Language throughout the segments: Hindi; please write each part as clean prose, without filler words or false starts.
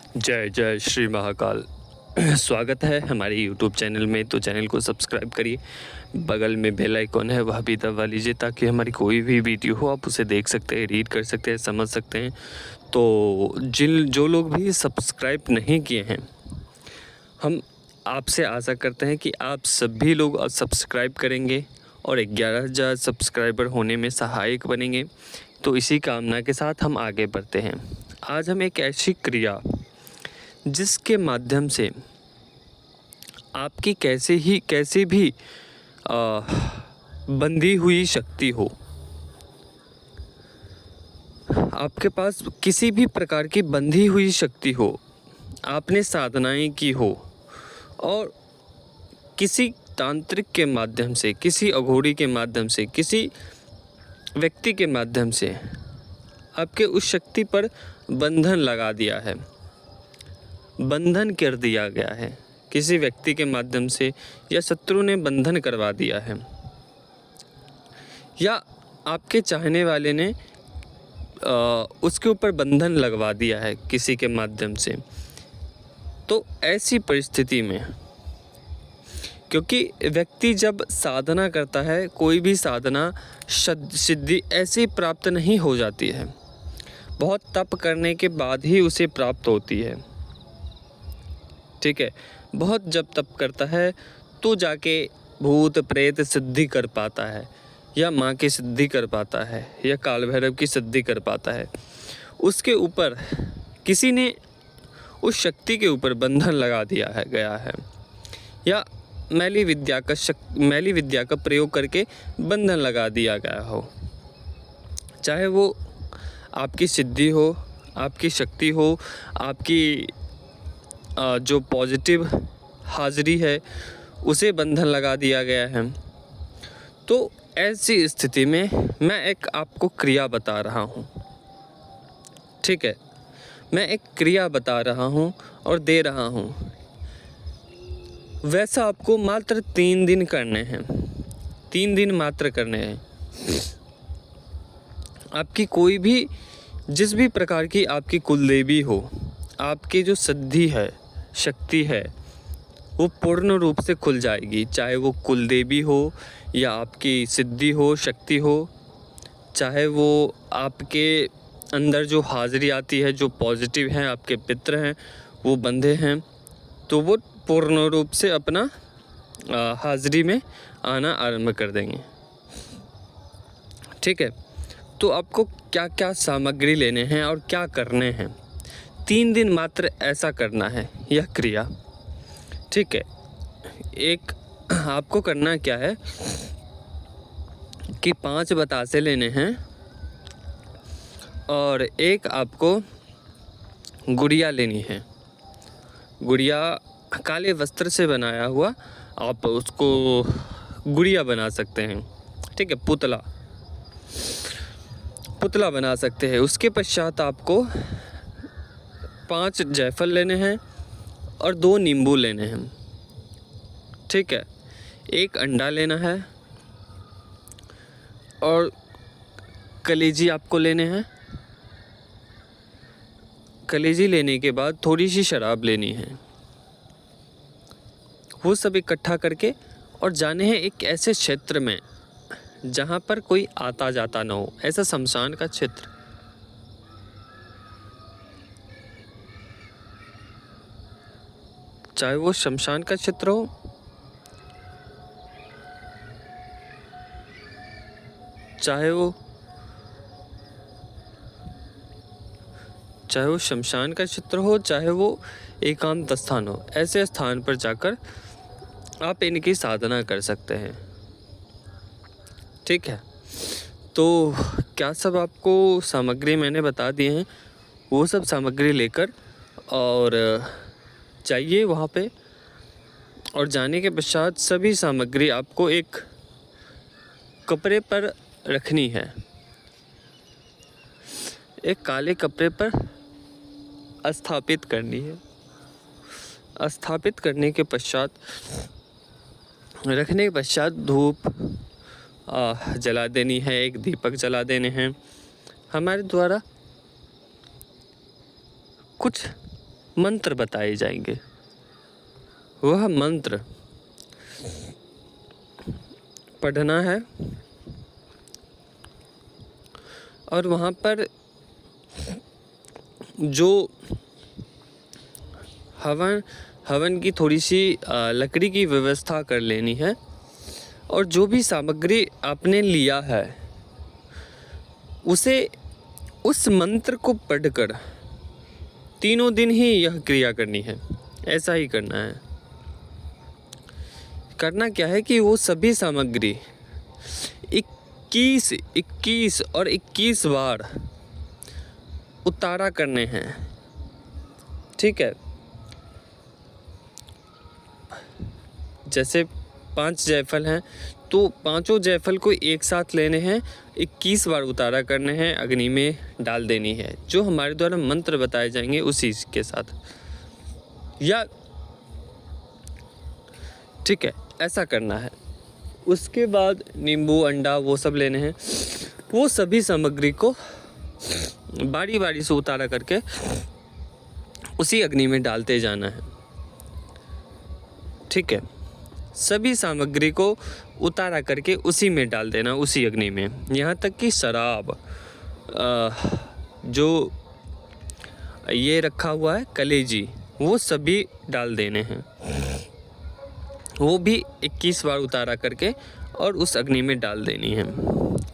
जय जय श्री महाकाल। स्वागत है हमारे यूट्यूब चैनल में। तो चैनल को सब्सक्राइब करिए, बगल में बेल आइकॉन है वह भी दबा लीजिए ताकि हमारी कोई भी वीडियो हो आप उसे देख सकते हैं, रीड कर सकते हैं, समझ सकते हैं। तो जो लोग भी सब्सक्राइब नहीं किए हैं, हम आपसे आशा करते हैं कि आप सभी लोग सब्सक्राइब करेंगे और 11,000 सब्सक्राइबर होने में सहायक बनेंगे। तो इसी कामना के साथ हम आगे बढ़ते हैं। आज हम एक ऐसी क्रिया जिसके माध्यम से आपकी कैसी भी बंधी हुई शक्ति हो, आपके पास किसी भी प्रकार की बंधी हुई शक्ति हो, आपने साधनाएं की हो और किसी तांत्रिक के माध्यम से, किसी अघोरी के माध्यम से, किसी व्यक्ति के माध्यम से आपके उस शक्ति पर बंधन लगा दिया है, बंधन कर दिया गया है, किसी व्यक्ति के माध्यम से या शत्रु ने बंधन करवा दिया है या आपके चाहने वाले ने उसके ऊपर बंधन लगवा दिया है किसी के माध्यम से। तो ऐसी परिस्थिति में, क्योंकि व्यक्ति जब साधना करता है, कोई भी साधना सिद्धि ऐसी प्राप्त नहीं हो जाती है, बहुत तप करने के बाद ही उसे प्राप्त होती है। ठीक है, बहुत जब तप करता है तो जाके भूत प्रेत सिद्धि कर पाता है, या माँ की सिद्धि कर पाता है, या काल भैरव की सिद्धि कर पाता है। उसके ऊपर किसी ने उस शक्ति के ऊपर बंधन लगा दिया है गया है, या मैली विद्या का प्रयोग करके बंधन लगा दिया गया हो। चाहे वो आपकी सिद्धि हो, आपकी शक्ति हो, आपकी जो पॉजिटिव हाजिरी है उसे बंधन लगा दिया गया है। तो ऐसी स्थिति में मैं एक आपको क्रिया बता रहा हूँ। ठीक है, मैं एक क्रिया बता रहा हूँ और दे रहा हूँ। वैसा आपको मात्र 3 दिन करने हैं, 3 दिन मात्र करने हैं। आपकी कोई भी, जिस भी प्रकार की आपकी कुलदेवी हो, आपकी जो सिद्धि है, शक्ति है, वो पूर्ण रूप से खुल जाएगी। चाहे वो कुलदेवी हो या आपकी सिद्धि हो, शक्ति हो, चाहे वो आपके अंदर जो हाजिरी आती है, जो पॉजिटिव हैं, आपके पितर हैं, वो बंधे हैं, तो वो पूर्ण रूप से अपना हाजिरी में आना आरंभ कर देंगे। ठीक है, तो आपको क्या क्या सामग्री लेने हैं और क्या करने हैं। 3 दिन मात्र ऐसा करना है यह क्रिया। ठीक है, एक आपको करना क्या है कि 5 बतासे लेने हैं और एक आपको गुड़िया लेनी है। गुड़िया काले वस्त्र से बनाया हुआ, आप उसको गुड़िया बना सकते हैं। ठीक है, पुतला बना सकते हैं। उसके पश्चात आपको 5 जायफल लेने हैं और 2 नींबू लेने हैं। ठीक है, 1 अंडा लेना है और कलेजी आपको लेने हैं। कलेजी लेने के बाद थोड़ी सी शराब लेनी है। वो सब इकट्ठा करके और जाने हैं एक ऐसे क्षेत्र में जहाँ पर कोई आता जाता ना हो, ऐसा शमशान का क्षेत्र। चाहे वो शमशान का क्षेत्र हो, चाहे वो शमशान का क्षेत्र हो, चाहे वो एकांत स्थान हो, ऐसे स्थान पर जाकर आप इनकी साधना कर सकते हैं। ठीक है, तो क्या सब आपको सामग्री मैंने बता दिए हैं, वो सब सामग्री लेकर और जाइए वहाँ पे। और जाने के पश्चात सभी सामग्री आपको एक कपड़े पर रखनी है। एक काले कपड़े पर स्थापित करनी है। स्थापित करने के पश्चात, रखने के पश्चात धूप जला देनी है, एक दीपक जला देने हैं। हमारे द्वारा कुछ मंत्र बताए जाएंगे। वह मंत्र पढ़ना है और वहाँ पर जो हवन की थोड़ी सी लकड़ी की व्यवस्था कर लेनी है और जो भी सामग्री आपने लिया है उसे उस मंत्र को पढ़कर 3 दिन ही यह क्रिया करनी है। ऐसा ही करना है। करना क्या है कि वो सभी सामग्री 21 और 21 बार उतारा करने हैं। ठीक है, जैसे 5 जायफल हैं तो पांचों जायफल को एक साथ लेने हैं, 21 बार उतारा करने हैं, अग्नि में डाल देनी है। जो हमारे द्वारा मंत्र बताए जाएंगे उसी के साथ, या ठीक है, ऐसा करना है। उसके बाद नींबू, अंडा वो सब लेने हैं। वो सभी सामग्री को बारी बारी से उतारा करके उसी अग्नि में डालते जाना है। ठीक है, सभी सामग्री को उतारा करके उसी में डाल देना, उसी अग्नि में। यहाँ तक कि शराब जो ये रखा हुआ है कलेजी, वो सभी डाल देने हैं। वो भी 21 बार उतारा करके और उस अग्नि में डाल देनी है।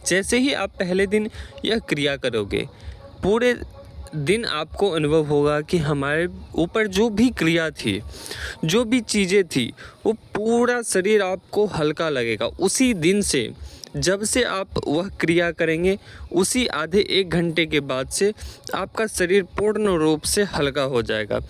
जैसे ही आप पहले दिन यह क्रिया करोगे, पूरे दिन आपको अनुभव होगा कि हमारे ऊपर जो भी क्रिया थी, जो भी चीज़ें थी, वो पूरा शरीर आपको हल्का लगेगा। उसी दिन से, जब से आप वह क्रिया करेंगे, उसी आधे 1 घंटे के बाद से आपका शरीर पूर्ण रूप से हल्का हो जाएगा।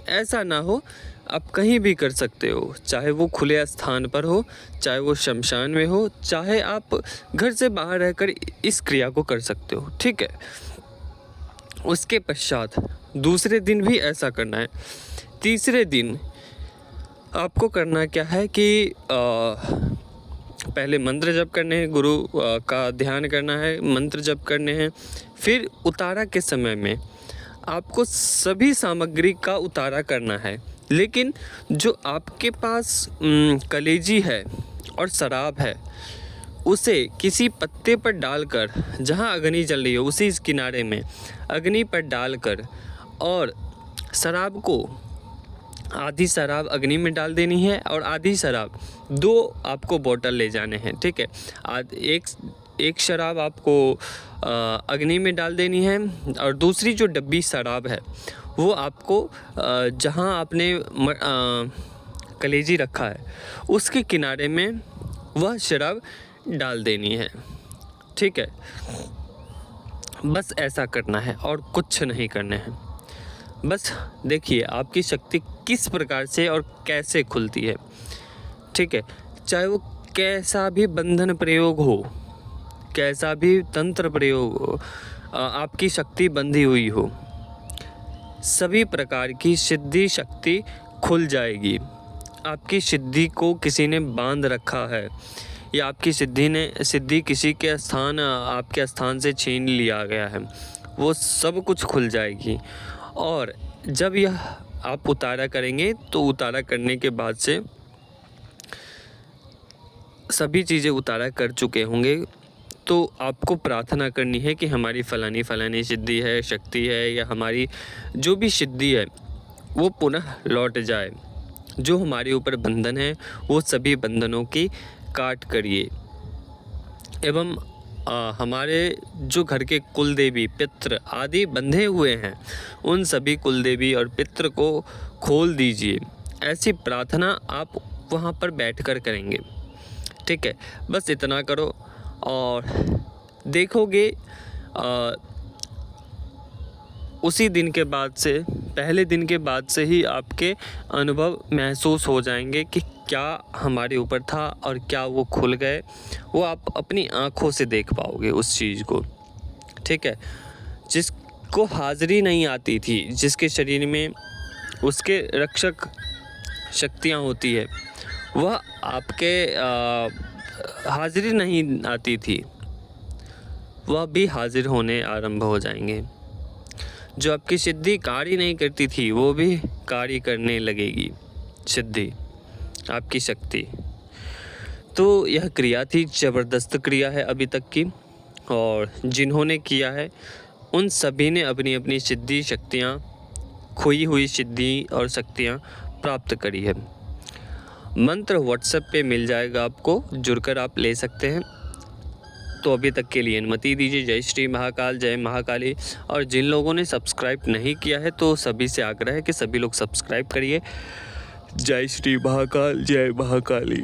ऐसा ना हो, आप कहीं भी कर सकते हो, चाहे वो खुले स्थान पर हो, चाहे वो शमशान में हो, चाहे आप घर से बाहर रहकर इस क्रिया को कर सकते हो। ठीक है, उसके पश्चात दूसरे दिन भी ऐसा करना है। तीसरे दिन आपको करना क्या है कि पहले मंत्र जप करने हैं, गुरु का ध्यान करना है, मंत्र जप करने हैं। फिर उतारा के समय में आपको सभी सामग्री का उतारा करना है, लेकिन जो आपके पास कलेजी है और शराब है, उसे किसी पत्ते पर डालकर, जहाँ अग्नि जल रही है उसी इस किनारे में अग्नि पर डालकर, और शराब को, आधी शराब अग्नि में डाल देनी है और आधी शराब 2 आपको बोतल ले जाने हैं। ठीक है, एक शराब आपको अग्नि में डाल देनी है और दूसरी जो डब्बी शराब है वो आपको जहाँ आपने कलेजी रखा है उसके किनारे में वह शराब डाल देनी है। ठीक है, बस ऐसा करना है और कुछ नहीं करना है। बस देखिए आपकी शक्ति किस प्रकार से और कैसे खुलती है। ठीक है, चाहे वो कैसा भी बंधन प्रयोग हो, कैसा भी तंत्र प्रयोग हो, आपकी शक्ति बंधी हुई हो, सभी प्रकार की सिद्धि शक्ति खुल जाएगी। आपकी सिद्धि को किसी ने बांध रखा है या आपकी सिद्धि किसी के स्थान, आपके स्थान से छीन लिया गया है, वो सब कुछ खुल जाएगी। और जब यह आप उतारा करेंगे तो उतारा करने के बाद से सभी चीज़ें उतारा कर चुके होंगे, तो आपको प्रार्थना करनी है कि हमारी फलानी सिद्धि है, शक्ति है, या हमारी जो भी सिद्धि है वो पुनः लौट जाए। जो हमारे ऊपर बंधन है वो सभी बंधनों की काट करिए, एवं हमारे जो घर के कुल देवी, पितृ आदि बंधे हुए हैं, उन सभी कुल देवी और पितृ को खोल दीजिए। ऐसी प्रार्थना आप वहाँ पर बैठकर करेंगे। ठीक है, बस इतना करो और देखोगे उसी दिन के बाद से, पहले दिन के बाद से ही आपके अनुभव महसूस हो जाएंगे कि क्या हमारे ऊपर था और क्या वो खुल गए। वो आप अपनी आँखों से देख पाओगे उस चीज़ को। ठीक है, जिसको हाजिरी नहीं आती थी, जिसके शरीर में उसके रक्षक शक्तियाँ होती है, वह आपके हाजिरी नहीं आती थी, वह भी हाजिर होने आरंभ हो जाएंगे। जो आपकी सिद्धि कार्य नहीं करती थी वो भी कार्य करने लगेगी। सिद्धि आपकी शक्ति। तो यह क्रिया थी, ज़बरदस्त क्रिया है अभी तक की, और जिन्होंने किया है उन सभी ने अपनी अपनी सिद्धि शक्तियाँ, खोई हुई सिद्धि और शक्तियाँ प्राप्त करी है। मंत्र व्हाट्सएप पे मिल जाएगा, आपको जुड़कर आप ले सकते हैं। तो अभी तक के लिए अनुमति दीजिए। जय श्री महाकाल, जय महाकाली। और जिन लोगों ने सब्सक्राइब नहीं किया है तो सभी से आग्रह है कि सभी लोग सब्सक्राइब करिए। जय श्री महाकाल, जय महाकाली।